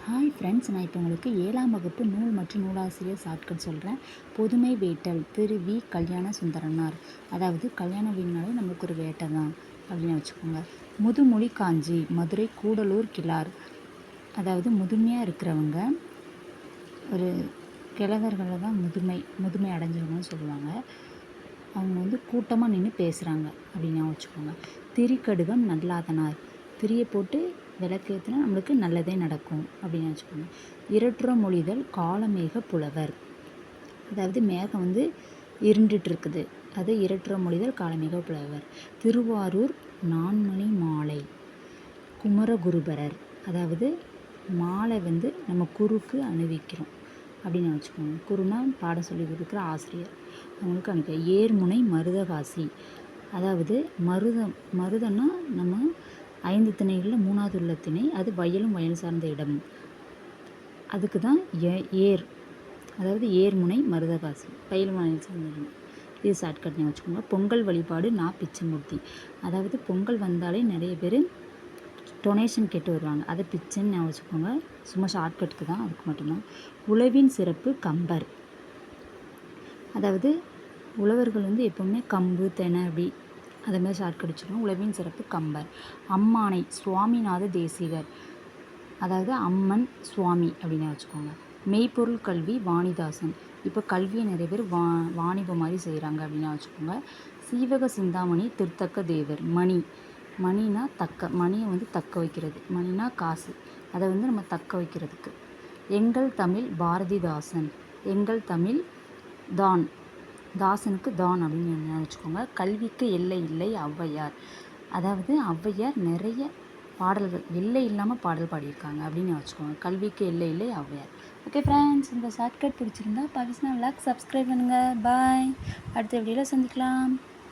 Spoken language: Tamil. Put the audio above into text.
ஹாய் ஃப்ரெண்ட்ஸ், நான் இப்போ உங்களுக்கு 7ஆம் வகுப்பு நூல் மற்றும் நூலாசிரியர் ஷார்ட்கட் சொல்கிறேன். பொதுமை வேட்டல் திரு வி. கல்யாண சுந்தரனார். அதாவது கல்யாண வீடுனாலே நம்மளுக்கு ஒரு வேட்டை தான் அப்படின்னு வச்சுக்கோங்க. முதுமொழி காஞ்சி மதுரை கூடலூர் கிளார். அதாவது முதுமையாக இருக்கிறவங்க, ஒரு கிழவர்களை தான் முதுமை அடைஞ்சவங்கன்னு சொல்லுவாங்க. அவங்க கூட்டமாக நின்று பேசுகிறாங்க அப்படின்னு வச்சுக்கோங்க. திரிகடுகம் நல்லாதனார். திரியை போட்டு விளக்கேற்றினா நம்மளுக்கு நல்லதே நடக்கும் அப்படின்னு வச்சுக்கோங்க. இரட்டுற மொழிதல் காலமேக புலவர். அதாவது மேகம் இருண்டுட்டு இருக்குது, அது இரட்டுற மொழிதல் காலமேக புலவர். திருவாரூர் நான்மணி மாலை குமரகுருபரர். அதாவது மாலை நம்ம குருக்கு அணிவிக்கிறோம் அப்படின்னு வச்சுக்கோங்க. குருனா பாடம் சொல்லி கொடுக்குற ஆசிரியர், அவங்களுக்கு அனுப்ப. ஏர்முனை மருதகாசி. அதாவது மருதன்னா நம்ம 5 திணைகளில் 3வது உள்ள திணை, அது வயலும் வயல் சார்ந்த இடம், அதுக்கு தான் ஏர். அதாவது ஏர்முனை மருதகாசி, வயலும் வயல் சார்ந்த இடம். இது ஷார்ட்கட் வச்சுக்கோங்க. பொங்கல் வழிபாடு நான் பிச்சைமூர்த்தி. அதாவது பொங்கல் வந்தாலே நிறைய பேர் டொனேஷன் கேட்டு வருவாங்க, அதை பிச்சைன்னு வச்சுக்கோங்க. சும்மா ஷார்ட்கட்டுக்கு தான், அதுக்கு மட்டும்தான். உழவின் சிறப்பு கம்பர். அதாவது உழவர்கள் எப்போவுமே கம்பு தெனை அப்படி அதை மாதிரி ஷார்ட்கட் வச்சுக்கோங்க. உழவின் சிறப்பு கம்பர். அம்மானை சுவாமிநாத தேசிகர். அதாவது அம்மன் சுவாமி அப்படின்னு வச்சுக்கோங்க. மெய்ப்பொருள் கல்வி வாணிதாசன். இப்போ கல்வியை நிறைய பேர் வாணிபம் மாதிரி செய்கிறாங்க அப்படின்னு வச்சுக்கோங்க. சீவக சிந்தாமணி திருத்தக்க தேவர். மணினா மணியை தக்க வைக்கிறது. மணினா காசு, அதை நம்ம தக்க வைக்கிறதுக்கு. எங்கள் தமிழ் பாரதிதாசன். எங்கள் தமிழ் தான், தாசனுக்கு தான் அப்படின்னு நினச்சிக்கோங்க. கல்விக்கு எல்லை இல்லை ஔவையார். அதாவது ஔவையார் நிறைய பாடல்கள் எல்லை இல்லாமல் பாடல் பாடியிருக்காங்க அப்படின்னு வச்சுக்கோங்க. கல்விக்கு எல்லை இல்லை ஔவையார். ஓகே ஃப்ரெண்ட்ஸ், இந்த ஷார்ட்கட் பிடிச்சிருந்தா பாகிஸ்தான் விலாக் சப்ஸ்கிரைப் பண்ணுங்கள். பாய். அடுத்த வீடியோவில் சந்திக்கலாம்.